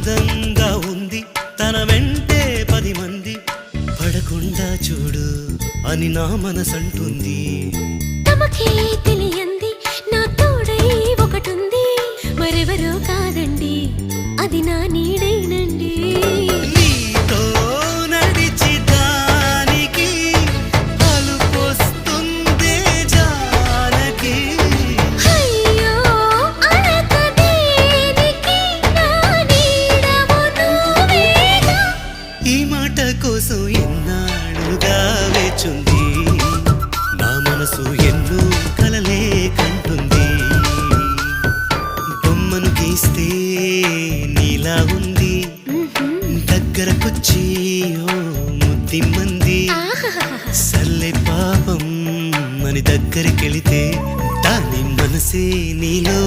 అందంగా ఉంది తన వెంటే 10 మంది పడకుండా చూడు అని నా మనసంటుంది. తమకే తెలియంది నా తోడై ఒకటుంది మరెవరో కాదండి అది నా నీడైనండి. నీతో నడిచి దానికి అలుపొస్తుందే జానకి. అయ్యో అనక దేనికి నా నీడవు నువ్వేగా. ఈ మాట కోసం ఎన్నాళ్ళుగా వేచుంది నా మనసు ఎన్నో కలలే కంటుంది. బొమ్మను గీస్తే నీలా ఉంది దగ్గరకొచ్చి ఓ ముద్దిమ్మంది. సల్లే పాపం అని దగ్గరికెళితే దాని మనసే నీలో